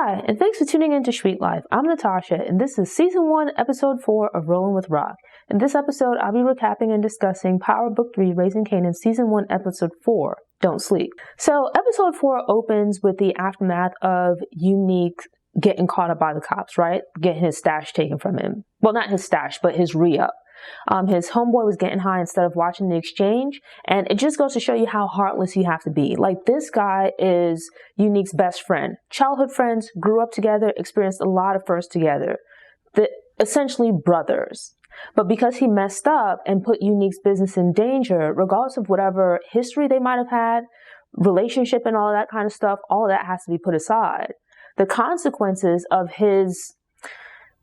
Hi, and thanks for tuning in to Sweet Life. I'm Natasha, and this is Season 1, Episode 4 of Rolling with RAQ. In this episode, I'll be recapping and discussing Power Book 3, Raising Kanan, Season 1, Episode 4, Don't Sleep. So, Episode 4 opens with the aftermath of Unique getting caught up by the cops, right? Getting his stash taken from him. Well, not his stash, but his re-up. His homeboy was getting high instead of watching the exchange, and it just goes to show you how heartless you have to be. Like, this guy is Unique's best friend. Childhood friends, grew up together, experienced a lot of firsts together. Essentially brothers. But because he messed up and put Unique's business in danger, regardless of whatever history they might have had, relationship and all of that kind of stuff, all of that has to be put aside. The consequences of his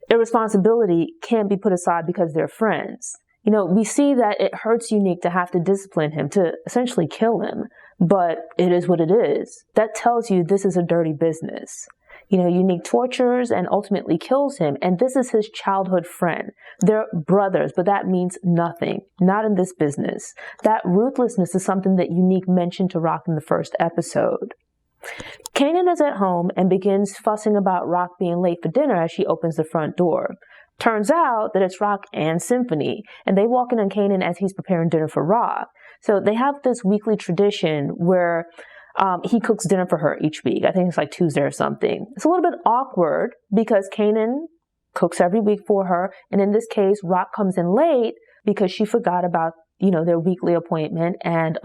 irresponsibility can't be put aside because they're friends. You know, we see that it hurts Unique to have to discipline him, to essentially kill him, but it is what it is. That tells you this is a dirty business. You know, Unique tortures and ultimately kills him, and this is his childhood friend. They're brothers, but that means nothing. Not in this business. That ruthlessness is something that Unique mentioned to RAQ in the first episode. Kanan is at home and begins fussing about RAQ being late for dinner as she opens the front door. Turns out that it's RAQ and Symphony, and they walk in on Kanan as he's preparing dinner for RAQ. So they have this weekly tradition where he cooks dinner for her each week. I think it's like Tuesday or something. It's a little bit awkward because Kanan cooks every week for her, and in this case, RAQ comes in late because she forgot about, you know, their weekly appointment, and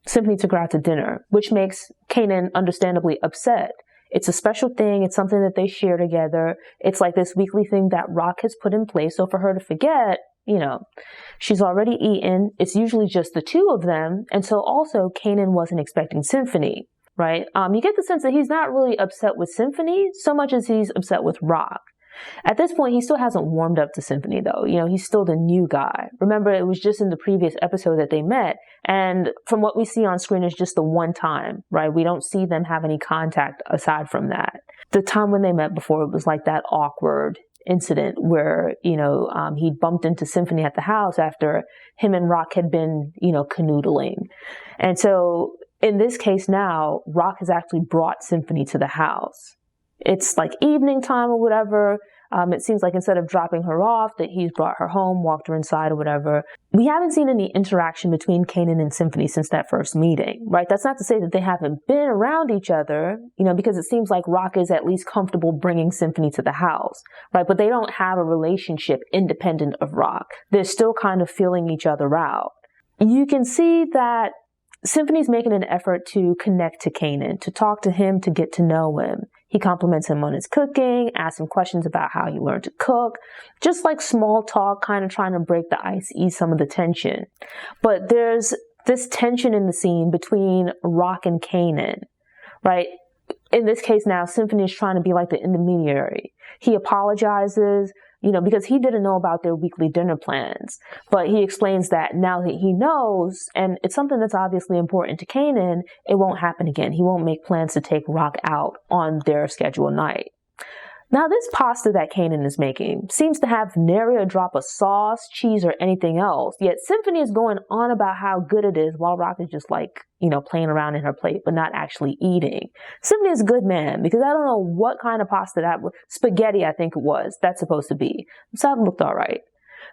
Symphony took her out to dinner, which makes Kanan understandably upset. It's a special thing. It's something that they share together. It's like this weekly thing that RAQ has put in place. So for her to forget, you know, she's already eaten. It's usually just the two of them. And so also Kanan wasn't expecting Symphony, right? You get the sense that he's not really upset with Symphony so much as he's upset with RAQ. At this point, he still hasn't warmed up to Symphony, though. You know, he's still the new guy. Remember, it was just in the previous episode that they met. And from what we see on screen is just the one time, right? We don't see them have any contact aside from that. The time when they met before, it was like that awkward incident where, you know, he bumped into Symphony at the house after him and RAQ had been, you know, canoodling. And so in this case now, RAQ has actually brought Symphony to the house. It's like evening time or whatever. It seems like instead of dropping her off, that he's brought her home, walked her inside or whatever. We haven't seen any interaction between Kanan and Symphony since that first meeting, right? That's not to say that they haven't been around each other, you know, because it seems like RAQ is at least comfortable bringing Symphony to the house, right? But they don't have a relationship independent of RAQ. They're still kind of feeling each other out. You can see that Symphony's making an effort to connect to Kanan, to talk to him, to get to know him. He compliments him on his cooking, asks him questions about how he learned to cook, just like small talk, kind of trying to break the ice, ease some of the tension. But there's this tension in the scene between RAQ and Kanan, right? In this case now, Symphony is trying to be like the intermediary. He apologizes, you know, because he didn't know about their weekly dinner plans. But he explains that now that he knows, and it's something that's obviously important to Kanan, it won't happen again. He won't make plans to take RAQ out on their scheduled night. Now, this pasta that Kanan is making seems to have nary a drop of sauce, cheese, or anything else. Yet Symphony is going on about how good it is while RAQ is just like, you know, playing around in her plate, but not actually eating. Symphony is a good man because I don't know what kind of pasta that was. Spaghetti, I think it was. That's supposed to be. So it looked all right.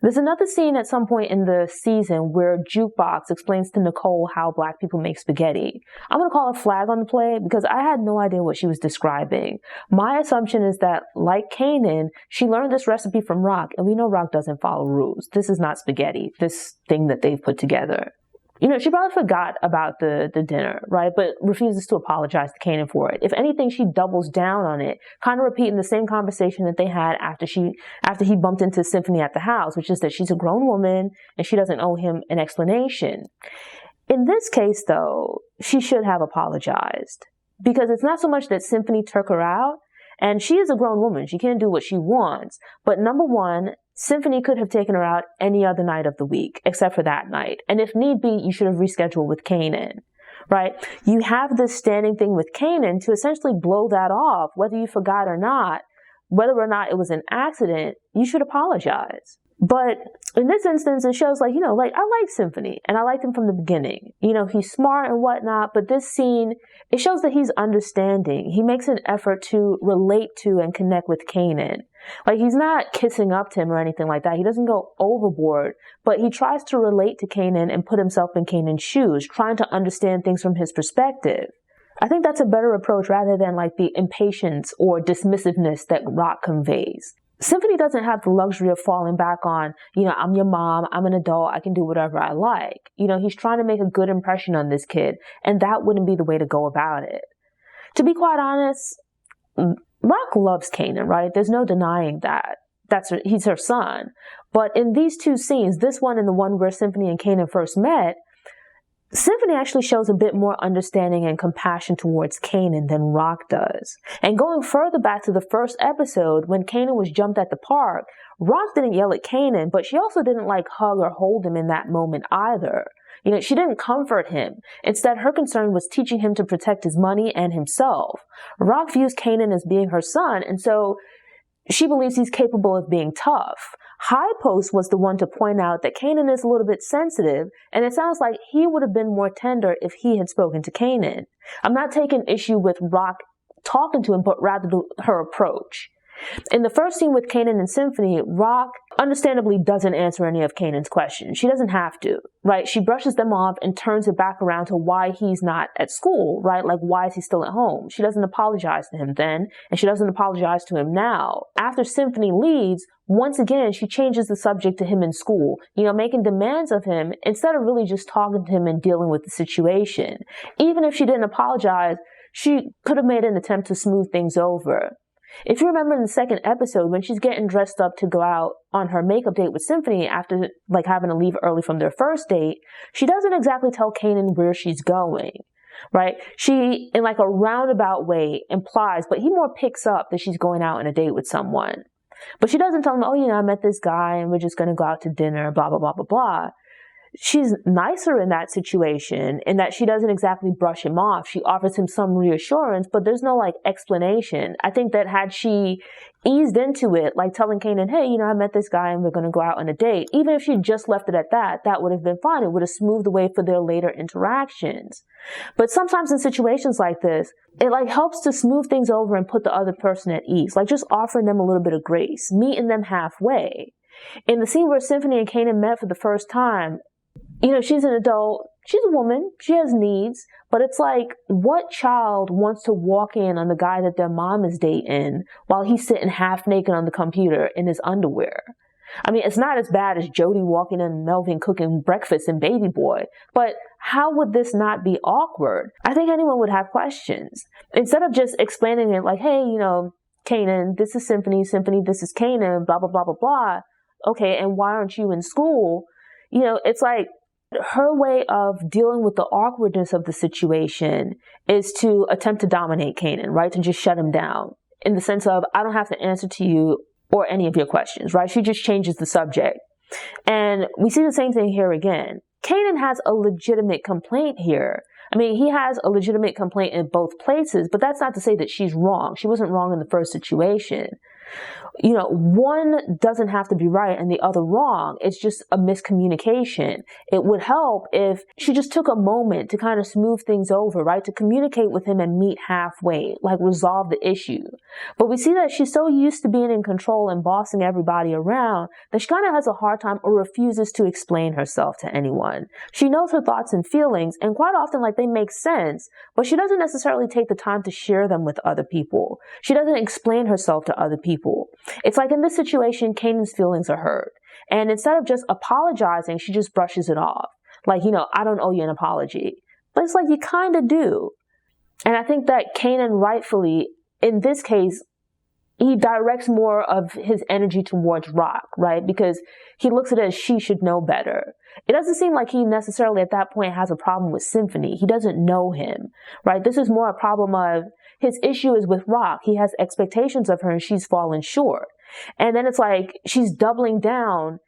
There's another scene at some point in the season where Jukebox explains to Nicole how Black people make spaghetti. I'm going to call a flag on the play because I had no idea what she was describing. My assumption is that, like Kanan, she learned this recipe from RAQ, and we know RAQ doesn't follow rules. This is not spaghetti, this thing that they've put together. You know, she probably forgot about the dinner, right? But refuses to apologize to Kanan for it. If anything, she doubles down on it, kind of repeating the same conversation that they had after he bumped into Symphony at the house, which is that she's a grown woman and she doesn't owe him an explanation. In this case, though, she should have apologized because it's not so much that Symphony took her out, and she is a grown woman. She can't do what she wants. But number one, Symphony could have taken her out any other night of the week, except for that night. And if need be, you should have rescheduled with Kanan, right? You have this standing thing with Kanan to essentially blow that off, whether you forgot or not, whether or not it was an accident, you should apologize. But in this instance, it shows like, I like Symphony and I liked him from the beginning. He's smart and whatnot, but this scene, it shows that he's understanding. He makes an effort to relate to and connect with Kanan. Like, he's not kissing up to him or anything like that. He doesn't go overboard, but he tries to relate to Kanan and put himself in Kanan's shoes, trying to understand things from his perspective. I think that's a better approach rather than like the impatience or dismissiveness that RAQ conveys. Symphony doesn't have the luxury of falling back on, I'm your mom, I'm an adult, I can do whatever I like. He's trying to make a good impression on this kid, and that wouldn't be the way to go about it. To be quite honest, RAQ loves Kanan, right? There's no denying that. He's her son. But in these two scenes, this one and the one where Symphony and Kanan first met, Symphony actually shows a bit more understanding and compassion towards Kanan than RAQ does. And going further back to the first episode, when Kanan was jumped at the park, RAQ didn't yell at Kanan, but she also didn't hug or hold him in that moment either. She didn't comfort him. Instead, her concern was teaching him to protect his money and himself. RAQ views Kanan as being her son, and so she believes he's capable of being tough. High Post was the one to point out that Kanan is a little bit sensitive, and it sounds like he would have been more tender if he had spoken to Kanan. I'm not taking issue with RAQ talking to him, but rather her approach. In the first scene with Kanan and Symphony, RAQ understandably doesn't answer any of Kanan's questions. She doesn't have to, right? She brushes them off and turns it back around to why he's not at school, right? Like, why is he still at home? She doesn't apologize to him then, and she doesn't apologize to him now. After Symphony leaves, once again, she changes the subject to him in school, making demands of him instead of really just talking to him and dealing with the situation. Even if she didn't apologize, she could have made an attempt to smooth things over. If you remember in the second episode, when she's getting dressed up to go out on her makeup date with Symphony after having to leave early from their first date, she doesn't exactly tell Kanan where she's going, right? She, in a roundabout way, implies, but he more picks up that she's going out on a date with someone. But she doesn't tell him, I met this guy and we're just going to go out to dinner, blah, blah, blah, blah, blah. She's nicer in that situation in that she doesn't exactly brush him off. She offers him some reassurance, but there's no explanation. I think that had she eased into it, telling Kanan, hey, I met this guy and we're going to go out on a date, even if she just left it at that, that would have been fine. It would have smoothed the way for their later interactions. But sometimes in situations like this, it helps to smooth things over and put the other person at ease. Just offering them a little bit of grace, meeting them halfway. In the scene where Symphony and Kanan met for the first time, she's an adult, she's a woman, she has needs, but it's what child wants to walk in on the guy that their mom is dating while he's sitting half naked on the computer in his underwear? I mean, it's not as bad as Jody walking in and Melvin cooking breakfast and Baby Boy, but how would this not be awkward? I think anyone would have questions. Instead of just explaining it hey, Kanan, this is Symphony, this is Kanan, blah, blah, blah, blah, blah. Okay, and why aren't you in school? It's her way of dealing with the awkwardness of the situation is to attempt to dominate Kanan, right? To just shut him down in the sense of, I don't have to answer to you or any of your questions, right? She just changes the subject. And we see the same thing here again. Kanan has a legitimate complaint here. I mean, he has a legitimate complaint in both places, but that's not to say that she's wrong. She wasn't wrong in the first situation. One doesn't have to be right and the other wrong. It's just a miscommunication. It would help if she just took a moment to kind of smooth things over, right? To communicate with him and meet halfway, resolve the issue. But we see that she's so used to being in control and bossing everybody around that she kind of has a hard time or refuses to explain herself to anyone. She knows her thoughts and feelings, and quite often, they make sense, but she doesn't necessarily take the time to share them with other people. She doesn't explain herself to other people. It's in this situation, Kanan's feelings are hurt. And instead of just apologizing, she just brushes it off. I don't owe you an apology. But it's you kind of do. And I think that Kanan rightfully, in this case, he directs more of his energy towards RAQ, right? Because he looks at it as she should know better. It doesn't seem like he necessarily at that point has a problem with Symphony. He doesn't know him, right? This is more a problem of his issue is with RAQ. He has expectations of her and she's fallen short. And then it's she's doubling down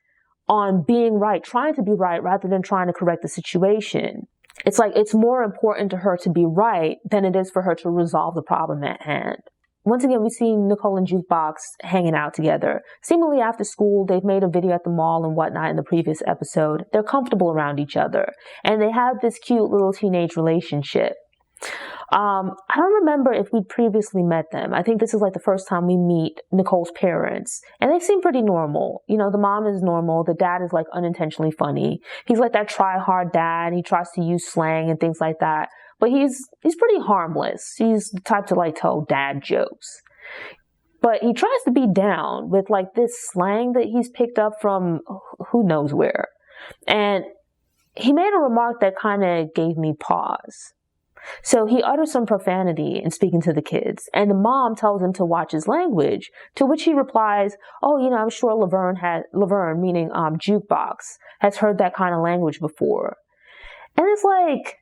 on being right, trying to be right rather than trying to correct the situation. It's it's more important to her to be right than it is for her to resolve the problem at hand. once again, we see Nicole and Jukebox hanging out together. Seemingly after school, they've made a video at the mall and whatnot in the previous episode. They're comfortable around each other. And they have this cute little teenage relationship. I don't remember if we'd previously met them. I think this is like the first time we meet Nicole's parents. And they seem pretty normal. You know, the mom is normal. The dad is like unintentionally funny. He's like that try-hard dad. He tries to use slang and things like that. But he's pretty harmless. He's the type to like tell dad jokes. But he tries to be down with like this slang that he's picked up from who knows where. And he made a remark that kind of gave me pause. So he utters some profanity in speaking to the kids, and the mom tells him to watch his language, to which he replies, oh, you know, I'm sure Laverne, meaning Jukebox, has heard that kind of language before. And it's like,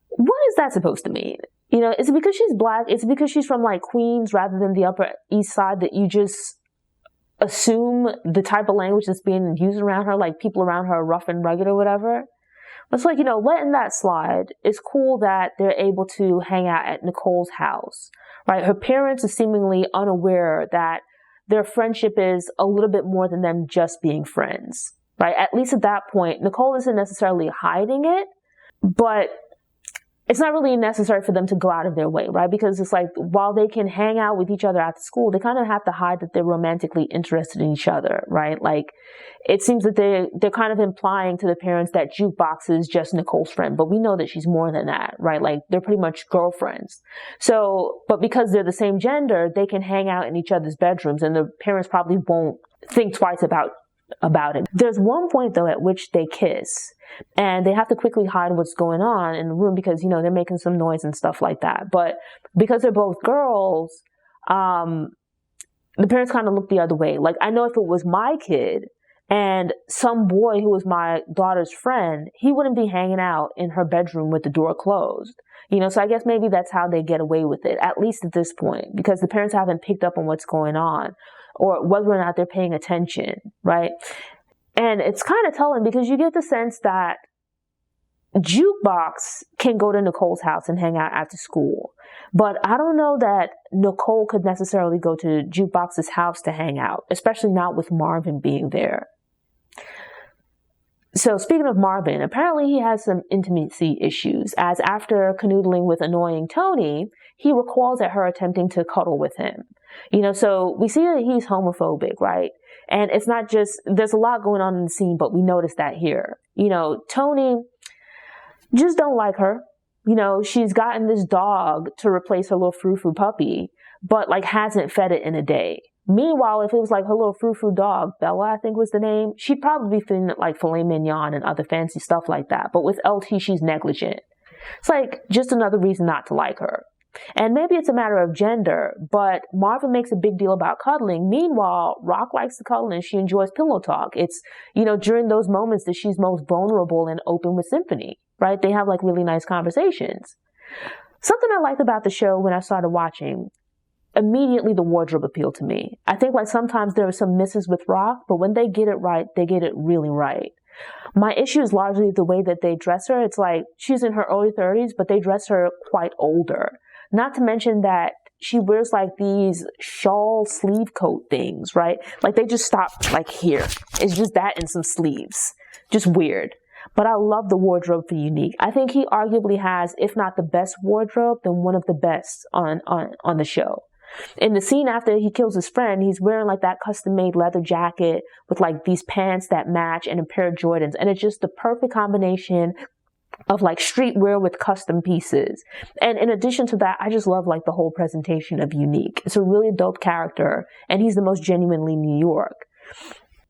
what is that supposed to mean? You know, is it because she's black? Is it because she's from like Queens rather than the Upper Eastside that you just assume the type of language that's being used around her, like people around her are rough and rugged or whatever? It's like, you know, letting that slide. It's cool that they're able to hang out at Nicole's house, right? Her parents are seemingly unaware that their friendship is a little bit more than them just being friends, right? At least at that point, Nicole isn't necessarily hiding it, but it's not really necessary for them to go out of their way, right? Because it's like, while they can hang out with each other at the school, they kind of have to hide that they're romantically interested in each other, right? Like, it seems that they're kind of implying to the parents that Jukebox is just Nicole's friend, but we know that she's more than that, right? Like, they're pretty much girlfriends. So, but because they're the same gender, they can hang out in each other's bedrooms, and the parents probably won't think twice about it. There's one point, though, at which they kiss, and they have to quickly hide what's going on in the room because, you know, they're making some noise and stuff like that. But because they're both girls, the parents kind of look the other way. Like, I know if it was my kid and some boy who was my daughter's friend, he wouldn't be hanging out in her bedroom with the door closed. You know, so I guess maybe that's how they get away with it, at least at this point, because the parents haven't picked up on what's going on or whether or not they're paying attention, right? And it's kind of telling because you get the sense that Jukebox can go to Nicole's house and hang out after school. But I don't know that Nicole could necessarily go to Jukebox's house to hang out, especially not with Marvin being there. So speaking of Marvin, apparently he has some intimacy issues, as after canoodling with annoying Toni, he recoils at her attempting to cuddle with him. You know, so we see that he's homophobic, right? And it's not just, there's a lot going on in the scene, but we notice that here. You know, Toni just don't like her. You know, she's gotten this dog to replace her little frou-frou puppy, but like hasn't fed it in a day. Meanwhile, if it was like her little frou-frou dog, Bella, I think was the name, she'd probably be feeding it like filet mignon and other fancy stuff like that. But with LT, she's negligent. It's like just another reason not to like her. And maybe it's a matter of gender, but Marvin makes a big deal about cuddling. Meanwhile, RAQ likes to cuddle and she enjoys pillow talk. It's, you know, during those moments that she's most vulnerable and open with Symphony, right? They have like really nice conversations. Something I liked about the show when I started watching, immediately the wardrobe appealed to me. I think like sometimes there are some misses with RAQ, but when they get it right, they get it really right. My issue is largely the way that they dress her. It's like she's in her early 30s, but they dress her quite older. Not to mention that she wears like these shawl sleeve coat things, right? Like they just stop like here. It's just that and some sleeves. Just weird. But I love the wardrobe for Unique. I think he arguably has, if not the best wardrobe, then one of the best on the show. In the scene after he kills his friend, he's wearing like that custom-made leather jacket with like these pants that match and a pair of Jordans. And it's just the perfect combination of like streetwear with custom pieces. And in addition to that, I just love like the whole presentation of Unique. It's a really dope character and he's the most genuinely New York.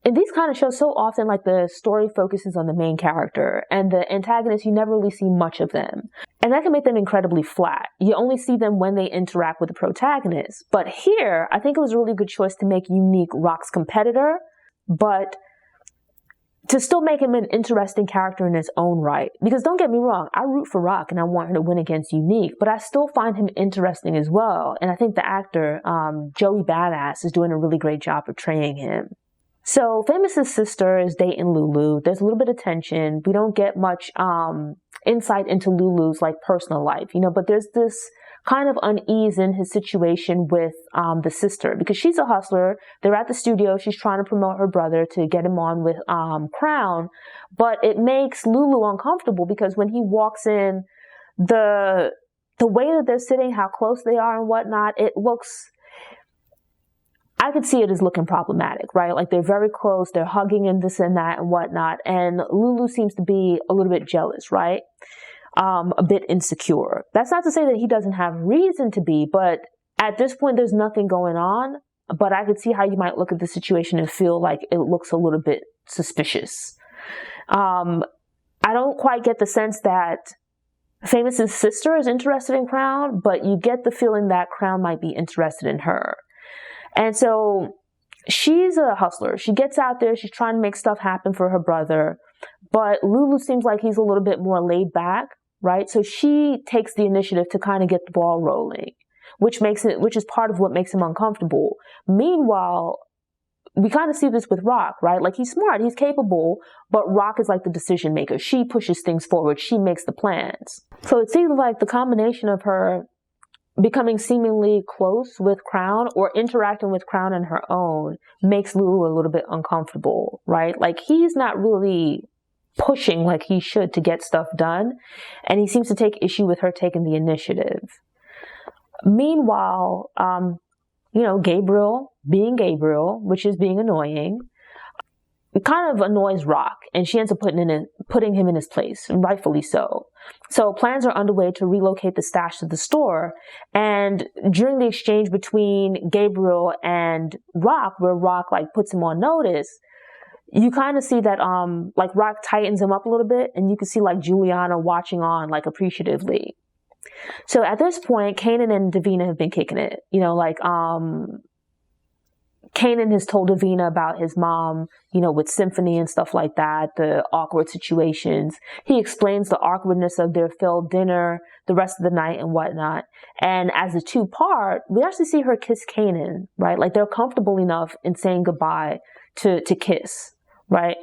In these kind of shows, so often like the story focuses on the main character and the antagonists, you never really see much of them. And that can make them incredibly flat. You only see them when they interact with the protagonist. But here, I think it was a really good choice to make Unique RAQ's competitor, but to still make him an interesting character in his own right. Because don't get me wrong, I root for RAQ and I want her to win against Unique, but I still find him interesting as well. And I think the actor, Joey Badass, is doing a really great job portraying him. So Famous's sister is dating Lulu. There's a little bit of tension. We don't get much insight into Lulu's like personal life, you know, but there's this kind of unease in his situation with the sister, because she's a hustler. They're at the studio. She's trying to promote her brother to get him on with Crown, but it makes Lulu uncomfortable because when he walks in, the way that they're sitting, how close they are and whatnot, it looks, I could see it as looking problematic, right? Like they're very close, they're hugging and this and that and whatnot, and Lulu seems to be a little bit jealous, right? A bit insecure. That's not to say that he doesn't have reason to be, but at this point there's nothing going on, but I could see how you might look at the situation and feel like it looks a little bit suspicious. I don't quite get the sense that Famous's sister is interested in Crown, but you get the feeling that Crown might be interested in her. And so she's a hustler. She gets out there. She's trying to make stuff happen for her brother. But Lulu seems like he's a little bit more laid back, right? So she takes the initiative to kind of get the ball rolling, which is part of what makes him uncomfortable. Meanwhile, we kind of see this with RAQ, right? Like he's smart, he's capable, but RAQ is like the decision maker. She pushes things forward. She makes the plans. So it seems like the combination of her becoming seemingly close with Crown or interacting with Crown on her own makes Lulu a little bit uncomfortable, right? Like he's not really pushing like he should to get stuff done, and he seems to take issue with her taking the initiative. Meanwhile, Gabriel, being Gabriel, which is being annoying, it kind of annoys RAQ, and she ends up putting him in his place, and rightfully so. So plans are underway to relocate the stash to the store, and during the exchange between Gabriel and RAQ, where RAQ like puts him on notice, you kind of see that like RAQ tightens him up a little bit, and you can see like Juliana watching on like appreciatively. So at this point, Kanan and Davina have been kicking it. Kanan has told Davina about his mom, with Symphony and stuff like that, the awkward situations. He explains the awkwardness of their failed dinner, the rest of the night and whatnot. And as a two-part, we actually see her kiss Kanan, right? Like they're comfortable enough in saying goodbye to kiss, right?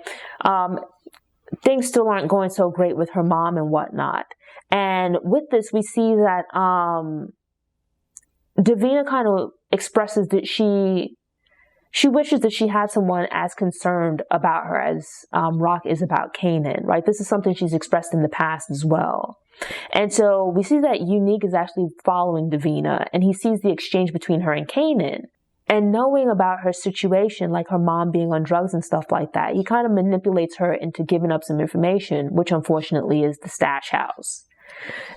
Things still aren't going so great with her mom and whatnot. And with this, we see that Davina kind of expresses that she wishes that she had someone as concerned about her as RAQ is about Kanan, right? This is something she's expressed in the past as well. And so we see that Unique is actually following Davina, and he sees the exchange between her and Kanan. And knowing about her situation, like her mom being on drugs and stuff like that, he kind of manipulates her into giving up some information, which unfortunately is the stash house.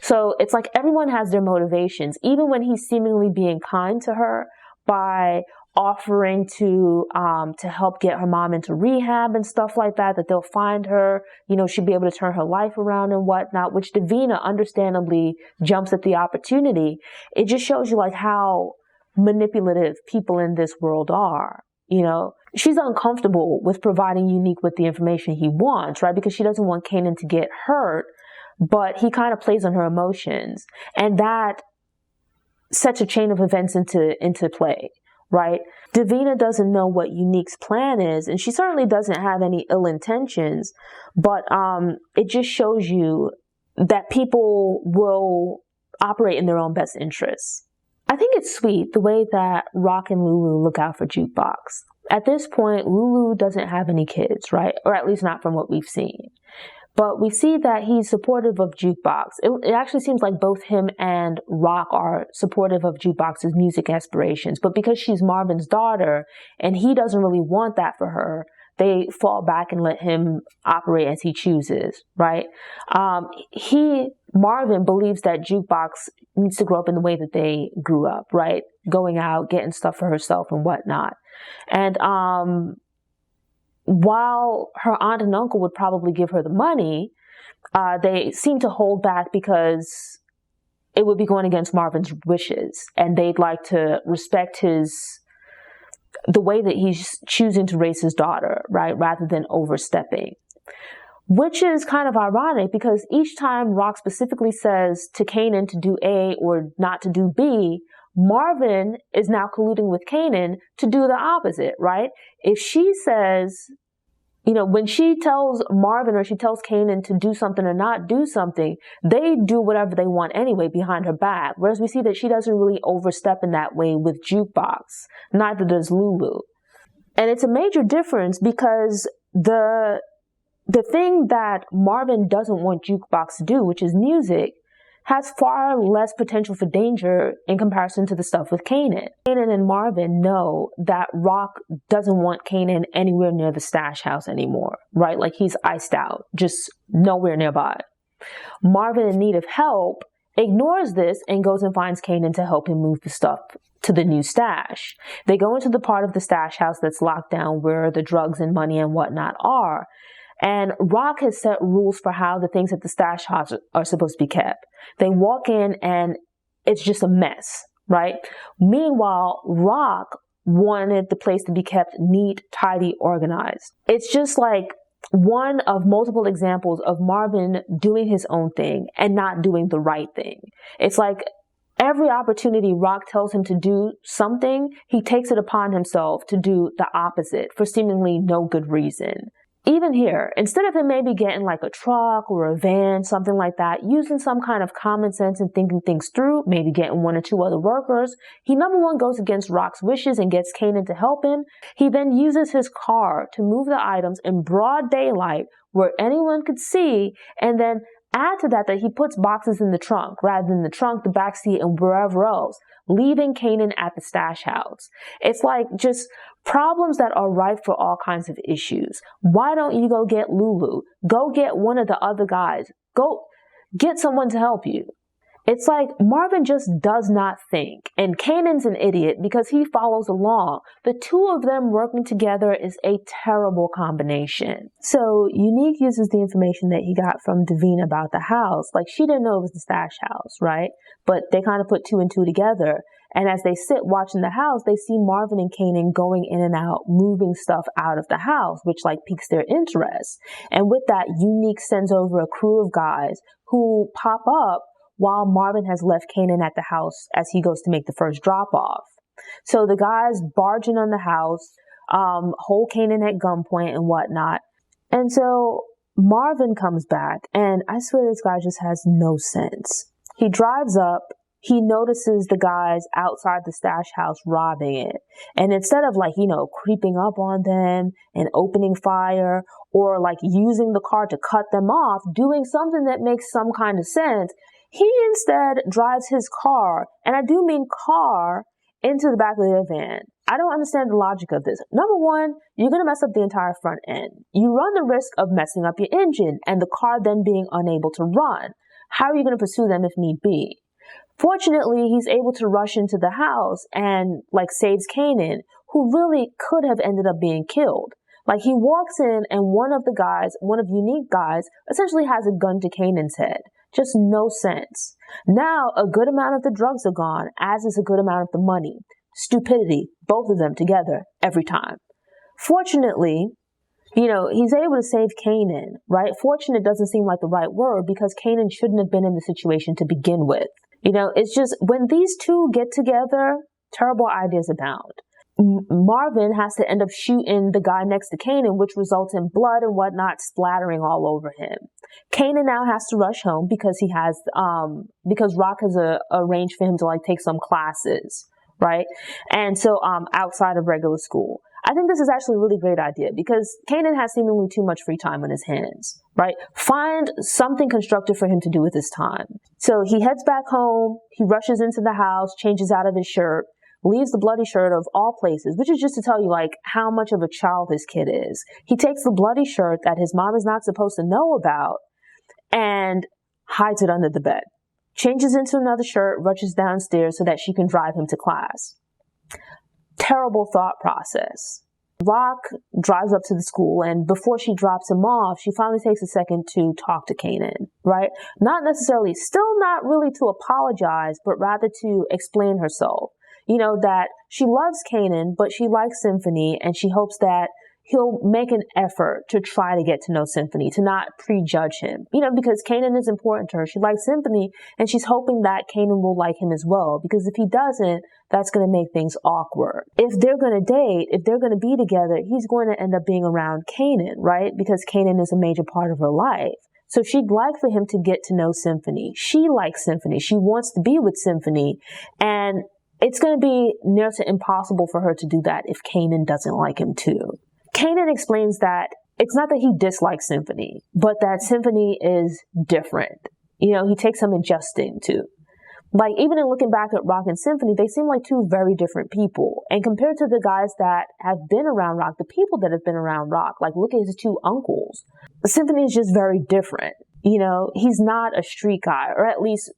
So it's like everyone has their motivations, even when he's seemingly being kind to her by offering to help get her mom into rehab and stuff like that, that they'll find her, she'll be able to turn her life around and whatnot, which Davina understandably jumps at the opportunity. It just shows you like how manipulative people in this world are. She's uncomfortable with providing Unique with the information he wants, right? Because she doesn't want Kanan to get hurt, but he kind of plays on her emotions, and that sets a chain of events into play, right? Davina doesn't know what Unique's plan is, and she certainly doesn't have any ill intentions, but it just shows you that people will operate in their own best interests. I think it's sweet the way that RAQ and Lulu look out for Jukebox. At this point, Lulu doesn't have any kids, right? Or at least not from what we've seen. But we see that he's supportive of Jukebox. It actually seems like both him and RAQ are supportive of Jukebox's music aspirations. But because she's Marvin's daughter and he doesn't really want that for her, they fall back and let him operate as he chooses, right? Marvin believes that Jukebox needs to grow up in the way that they grew up, right? Going out, getting stuff for herself and whatnot. And while her aunt and uncle would probably give her the money, they seem to hold back because it would be going against Marvin's wishes, and they'd like to respect the way that he's choosing to raise his daughter, right, rather than overstepping. Which is kind of ironic because each time RAQ specifically says to Kanan to do A or not to do B, Marvin is now colluding with Kanan to do the opposite, right? If she says When she tells Marvin or she tells Kanan to do something or not do something, they do whatever they want anyway behind her back. Whereas we see that she doesn't really overstep in that way with Jukebox. Neither does Lulu. And it's a major difference because the thing that Marvin doesn't want Jukebox to do, which is music, has far less potential for danger in comparison to the stuff with Kanan. Kanan and Marvin know that RAQ doesn't want Kanan anywhere near the stash house anymore, right? Like he's iced out, just nowhere nearby. Marvin, in need of help, ignores this and goes and finds Kanan to help him move the stuff to the new stash. They go into the part of the stash house that's locked down where the drugs and money and whatnot are. And RAQ has set rules for how the things at the stash house are supposed to be kept. They walk in and it's just a mess, right? Meanwhile, RAQ wanted the place to be kept neat, tidy, organized. It's just like one of multiple examples of Marvin doing his own thing and not doing the right thing. It's like every opportunity RAQ tells him to do something, he takes it upon himself to do the opposite for seemingly no good reason. Even here, instead of him maybe getting like a truck or a van, something like that, using some kind of common sense and thinking things through, maybe getting 1 or 2 other workers, he number one goes against RAQ's wishes and gets Kanan to help him. He then uses his car to move the items in broad daylight where anyone could see, and then add to that he puts boxes in the trunk rather than the trunk, the backseat, and wherever else, leaving Kanan at the stash house. It's like just problems that are ripe for all kinds of issues. Why don't you go get Lulu? Go get one of the other guys. Go get someone to help you. It's like Marvin just does not think, and Kanan's an idiot because he follows along. The two of them working together is a terrible combination. So Unique uses the information that he got from Davina about the house. Like, she didn't know it was the stash house, right? But they kind of put 2 and 2 together. And as they sit watching the house, they see Marvin and Kanan going in and out, moving stuff out of the house, which like piques their interest. And with that, Unique sends over a crew of guys who pop up while Marvin has left Kanan at the house as he goes to make the first drop-off. So the guys barge in on the house, hold Kanan at gunpoint and whatnot. And so Marvin comes back, and I swear this guy just has no sense. He drives up, he notices the guys outside the stash house robbing it. And instead of creeping up on them and opening fire or like using the car to cut them off, doing something that makes some kind of sense, he instead drives his car, and I do mean car, into the back of their van. I don't understand the logic of this. Number one, you're going to mess up the entire front end. You run the risk of messing up your engine and the car then being unable to run. How are you going to pursue them if need be? Fortunately, he's able to rush into the house and saves Kanan, who really could have ended up being killed. Like, he walks in and one of Unique guys, essentially has a gun to Kanan's head. Just no sense. Now, a good amount of the drugs are gone, as is a good amount of the money. Stupidity, both of them together, every time. Fortunately, he's able to save Kanan, right? Fortunate doesn't seem like the right word because Kanan shouldn't have been in the situation to begin with. It's just when these two get together, terrible ideas abound. Marvin has to end up shooting the guy next to Kanan, which results in blood and whatnot splattering all over him. Kanan now has to rush home because because RAQ has arranged for him to take some classes, right? And so outside of regular school. I think this is actually a really great idea because Kanan has seemingly too much free time on his hands, right? Find something constructive for him to do with his time. So he heads back home, he rushes into the house, changes out of his shirt, leaves the bloody shirt of all places, which is just to tell you how much of a child this kid is. He takes the bloody shirt that his mom is not supposed to know about and hides it under the bed. Changes into another shirt, rushes downstairs so that she can drive him to class. Terrible thought process. RAQ drives up to the school, and before she drops him off, she finally takes a second to talk to Kanan, right? Not necessarily, still not really to apologize, but rather to explain herself. That she loves Kanan, but she likes Symphony, and she hopes that, he'll make an effort to try to get to know Symphony, to not prejudge him, because Kanan is important to her. She likes Symphony, and she's hoping that Kanan will like him as well, because if he doesn't, that's going to make things awkward. If they're going to date, if they're going to be together, he's going to end up being around Kanan, right? Because Kanan is a major part of her life. So she'd like for him to get to know Symphony. She likes Symphony. She wants to be with Symphony, and it's going to be near to impossible for her to do that if Kanan doesn't like him too. Kanan explains that it's not that he dislikes Symphony, but that Symphony is different. He takes some adjusting to. Like, even in looking back at RAQ and Symphony, they seem like two very different people. And compared to the guys that have been around RAQ, the people that have been around RAQ, like look at his two uncles. Symphony is just very different. He's not a street guy, or at least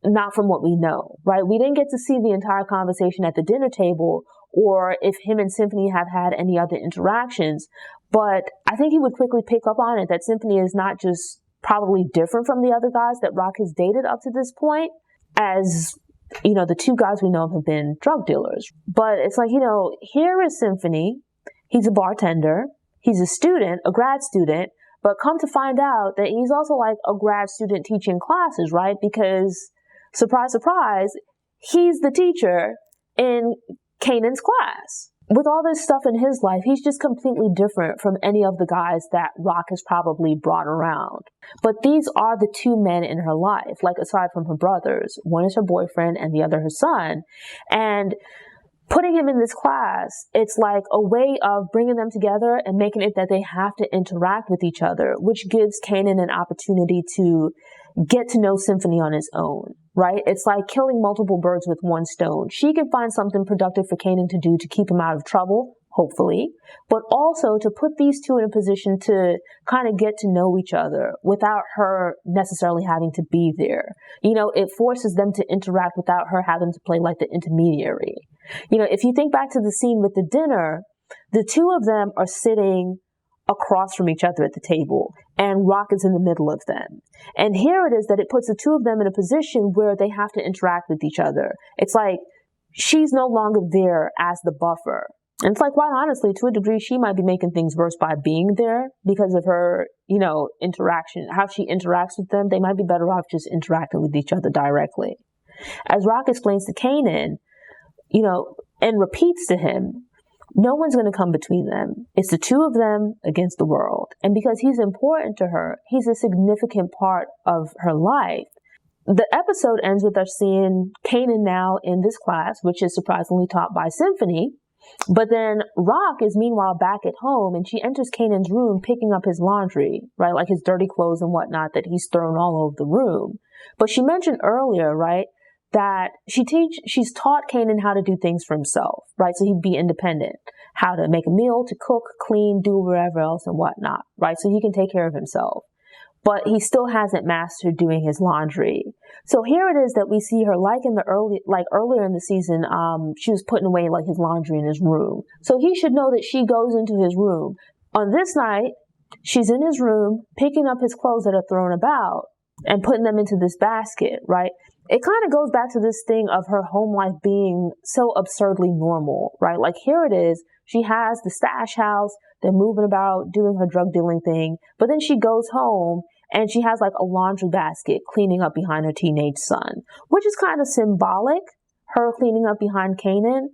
not from what we know, right? We didn't get to see the entire conversation at the dinner table, or if him and Symphony have had any other interactions. But I think he would quickly pick up on it that Symphony is not just probably different from the other guys that RAQ has dated up to this point, as, the two guys we know of have been drug dealers. But it's like, here is Symphony. He's a bartender. He's a student, a grad student. But come to find out that he's also like a grad student teaching classes, right? Because, surprise, surprise, he's the teacher in Kanan's class. With all this stuff in his life, he's just completely different from any of the guys that RAQ has probably brought around. But these are the two men in her life, like aside from her brothers. One is her boyfriend and the other her son. And putting him in this class, it's like a way of bringing them together and making it that they have to interact with each other, which gives Kanan an opportunity to get to know Symphony on his own, right? It's like killing multiple birds with one stone. She can find something productive for Kanan to do to keep him out of trouble, hopefully, but also to put these two in a position to kind of get to know each other without her necessarily having to be there. It forces them to interact without her having to play like the intermediary. If you think back to the scene with the dinner, the two of them are sitting across from each other at the table, and RAQ is in the middle of them. And here it is that it puts the two of them in a position where they have to interact with each other. It's like she's no longer there as the buffer. And it's like, quite honestly, to a degree, she might be making things worse by being there because of her, interaction, how she interacts with them. They might be better off just interacting with each other directly. As RAQ explains to Kanan, and repeats to him, no one's going to come between them. It's the two of them against the world. And because he's important to her, he's a significant part of her life. The episode ends with us seeing Kanan now in this class, which is surprisingly taught by Symphony. But then RAQ is meanwhile back at home, and she enters Kanan's room picking up his laundry, right? Like his dirty clothes and whatnot that he's thrown all over the room. But she mentioned earlier, right, that she's taught Kanan how to do things for himself, right? So he'd be independent, how to make a meal, to cook, clean, do whatever else and whatnot, right? So he can take care of himself. But he still hasn't mastered doing his laundry. So here it is that we see her like earlier in the season, she was putting away like his laundry in his room. So he should know that she goes into his room. On this night, she's in his room, picking up his clothes that are thrown about and putting them into this basket, right? It kind of goes back to this thing of her home life being so absurdly normal, right? Like here it is, she has the stash house, they're moving about, doing her drug dealing thing, but then she goes home and she has like a laundry basket cleaning up behind her teenage son, which is kind of symbolic, her cleaning up behind Kanan,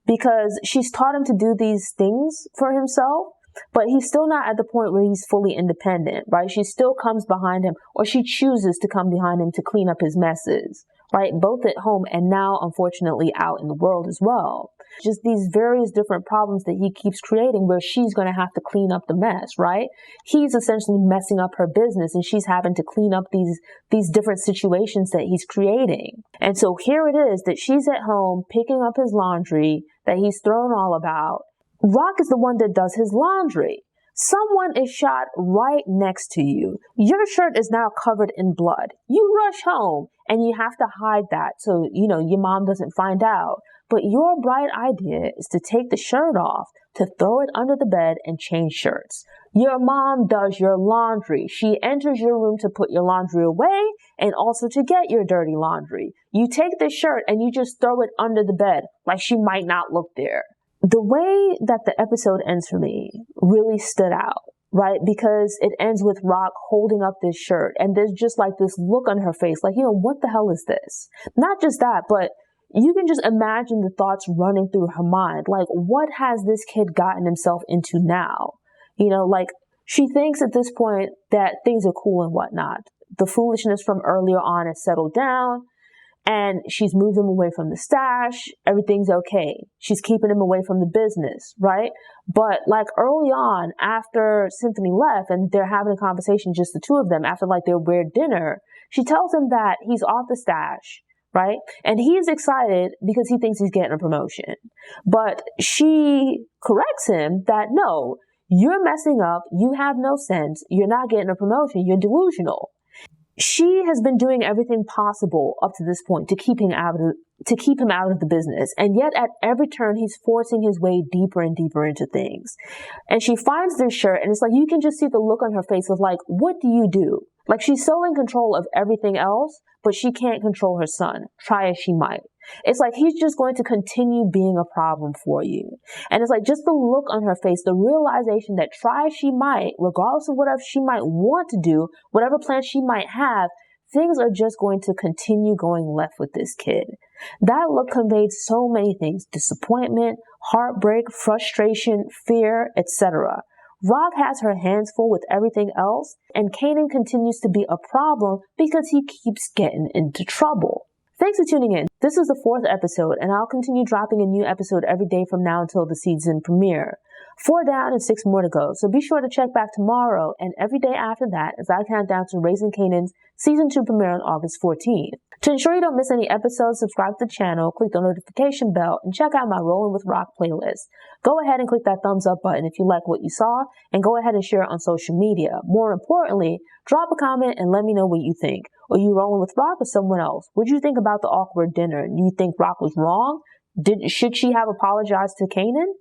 because she's taught him to do these things for himself, but he's still not at the point where he's fully independent, right? She still comes behind him, or she chooses to come behind him to clean up his messes, right? Both at home and now, unfortunately, out in the world as well. Just these various different problems that he keeps creating where she's going to have to clean up the mess, right? He's essentially messing up her business and she's having to clean up these different situations that he's creating. And so here it is that she's at home picking up his laundry that he's thrown all about. RAQ is the one that does his laundry. Someone is shot right next to you. Your shirt is now covered in blood. You rush home and you have to hide that so, your mom doesn't find out. But your bright idea is to take the shirt off, to throw it under the bed and change shirts. Your mom does your laundry. She enters your room to put your laundry away and also to get your dirty laundry. You take the shirt and you just throw it under the bed like she might not look there. The way that the episode ends for me really stood out, right? Because it ends with RAQ holding up this shirt and there's just like this look on her face, like, what the hell is this? Not just that, but you can just imagine the thoughts running through her mind. Like, what has this kid gotten himself into now? Like, she thinks at this point that things are cool and whatnot. The foolishness from earlier on has settled down. And she's moved him away from the stash. Everything's okay. She's keeping him away from the business, right? But like early on, after Symphony left and they're having a conversation, just the two of them, after like their weird dinner, she tells him that he's off the stash, right? And he's excited because he thinks he's getting a promotion. But she corrects him that no, you're messing up. You have no sense. You're not getting a promotion. You're delusional. She has been doing everything possible up to this point to keep him out of the business. And yet at every turn, he's forcing his way deeper and deeper into things. And she finds this shirt and it's like, you can just see the look on her face of like, what do you do? Like, she's so in control of everything else, but she can't control her son, try as she might. It's like he's just going to continue being a problem for you. And it's like just the look on her face, the realization that try as she might, regardless of whatever she might want to do, whatever plans she might have, things are just going to continue going left with this kid. That look conveyed so many things: disappointment, heartbreak, frustration, fear, etc. RAQ has her hands full with everything else, and Kanan continues to be a problem because he keeps getting into trouble. Thanks for tuning in. This is the 4th episode, and I'll continue dropping a new episode every day from now until the season premiere. 4 down and 6 more to go, so be sure to check back tomorrow and every day after that as I count down to Raising Kanan's Season 2 premiere on August 14th. To ensure you don't miss any episodes, subscribe to the channel, click the notification bell, and check out my Rolling with RAQ playlist. Go ahead and click that thumbs up button if you like what you saw, and go ahead and share it on social media. More importantly, drop a comment and let me know what you think. Are you rolling with RAQ or someone else? What do you think about the awkward dinner? Do you think RAQ was wrong? Should she have apologized to Kanan?